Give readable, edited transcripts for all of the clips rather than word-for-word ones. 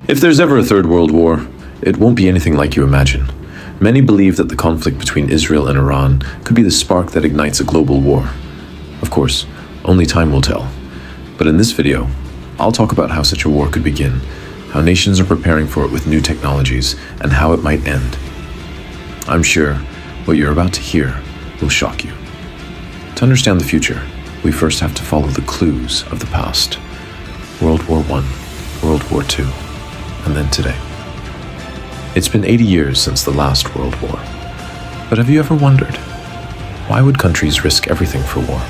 If there's ever a third world war, it won't be anything like you imagine. Many believe that the conflict between Israel and Iran could be the spark that ignites a global war. Of course, only time will tell. But in this video, I'll talk about how such a war could begin, how nations are preparing for it with new technologies, and how it might end. I'm sure what you're about to hear will shock you. To understand the future, we first have to follow the clues of the past. World War I, World War II, and then today. It's been 80 years since the last World War. But have you ever wondered, why would countries risk everything for war?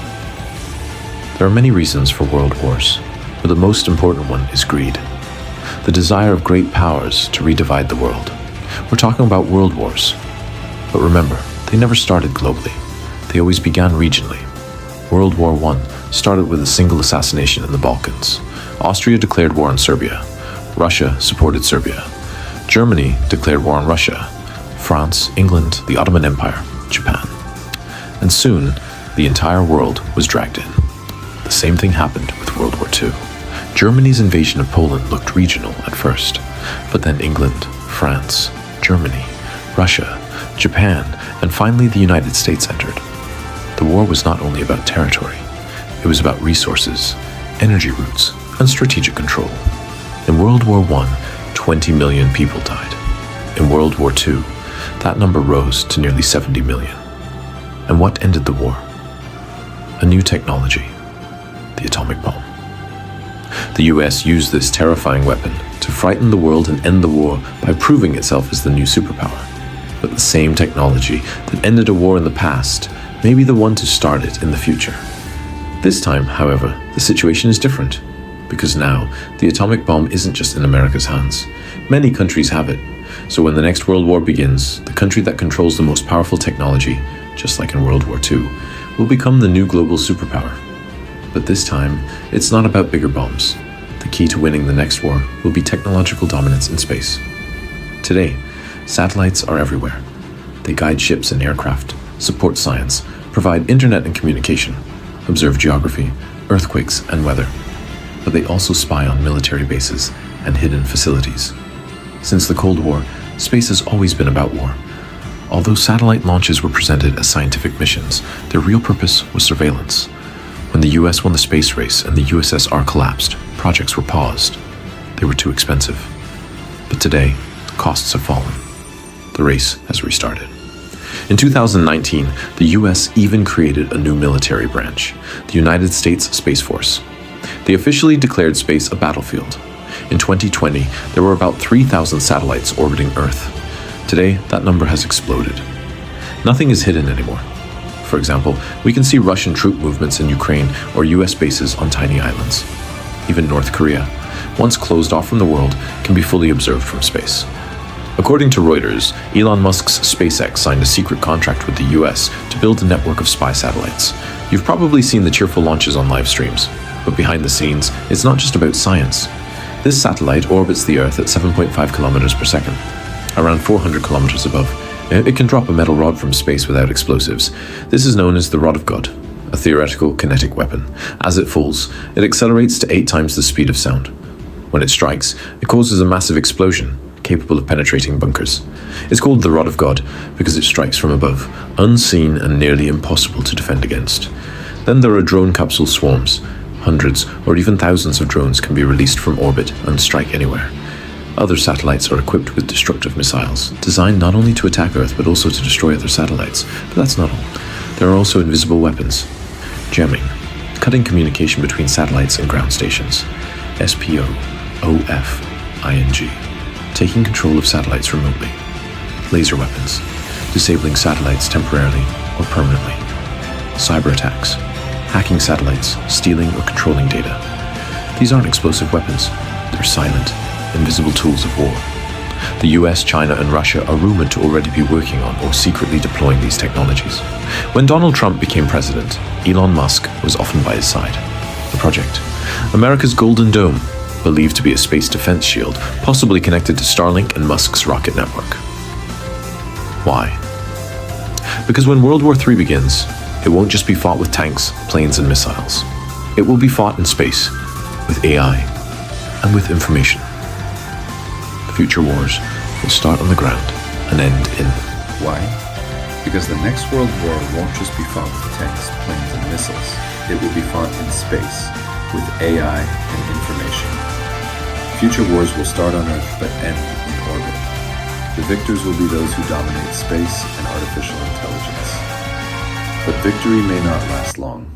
There are many reasons for world wars, but the most important one is greed. The desire of great powers to redivide the world. We're talking about world wars. But remember, they never started globally. They always began regionally. World War I started with a single assassination in the Balkans. Austria declared war on Serbia. Russia supported Serbia. Germany declared war on Russia. France, England, the Ottoman Empire, Japan. And soon, the entire world was dragged in. The same thing happened with World War II. Germany's invasion of Poland looked regional at first, but then England, France, Germany, Russia, Japan, and finally the United States entered. The war was not only about territory, it was about resources, energy routes, and strategic control. In World War I, 20 million people died. In World War II, that number rose to nearly 70 million. And what ended the war? A new technology, the atomic bomb. The US used this terrifying weapon to frighten the world and end the war by proving itself as the new superpower. But the same technology that ended a war in the past may be the one to start it in the future. This time, however, the situation is different. Because now, the atomic bomb isn't just in America's hands. Many countries have it. So when the next World War begins, the country that controls the most powerful technology, just like in World War II, will become the new global superpower. But this time, it's not about bigger bombs. The key to winning the next war will be technological dominance in space. Today, satellites are everywhere. They guide ships and aircraft, support science, provide internet and communication, observe geography, earthquakes, and weather. But they also spy on military bases and hidden facilities. Since the Cold War, space has always been about war. Although satellite launches were presented as scientific missions, their real purpose was surveillance. When the US won the space race and the USSR collapsed, projects were paused. They were too expensive. But today, costs have fallen. The race has restarted. In 2019, the US even created a new military branch, the United States Space Force. They officially declared space a battlefield. In 2020, there were about 3,000 satellites orbiting Earth. Today, that number has exploded. Nothing is hidden anymore. For example, we can see Russian troop movements in Ukraine or US bases on tiny islands. Even North Korea, once closed off from the world, can be fully observed from space. According to Reuters, Elon Musk's SpaceX signed a secret contract with the US to build a network of spy satellites. You've probably seen the cheerful launches on live streams. But behind the scenes, it's not just about science. This satellite orbits the Earth at 7.5 kilometers per second, around 400 kilometers above. It can drop a metal rod from space without explosives. This is known as the Rod of God, a theoretical kinetic weapon. As it falls, it accelerates to 8 times the speed of sound. When it strikes, it causes a massive explosion, capable of penetrating bunkers. It's called the Rod of God because it strikes from above, unseen and nearly impossible to defend against. Then there are drone capsule swarms. Hundreds or even thousands of drones can be released from orbit and strike anywhere. Other satellites are equipped with destructive missiles, designed not only to attack Earth but also to destroy other satellites. But that's not all. There are also invisible weapons. Jamming, cutting communication between satellites and ground stations. SPO, OFING, taking control of satellites remotely. Laser weapons, disabling satellites temporarily or permanently. Cyber attacks, hacking satellites, stealing or controlling data. These aren't explosive weapons. They're silent, invisible tools of war. The US, China, and Russia are rumored to already be working on or secretly deploying these technologies. When Donald Trump became president, Elon Musk was often by his side. The project, America's Golden Dome, believed to be a space defense shield, possibly connected to Starlink and Musk's rocket network. Why? Because when World War III begins, it won't just be fought with tanks, planes, and missiles. It will be fought in space, with AI, and with information. Future wars will start on the ground and end in. Why? Because the next world war won't just be fought with tanks, planes, and missiles. It will be fought in space, with AI and information. Future wars will start on Earth but end in orbit. The victors will be those who dominate space and artificial intelligence. But victory may not last long.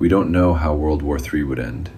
We don't know how World War III would end.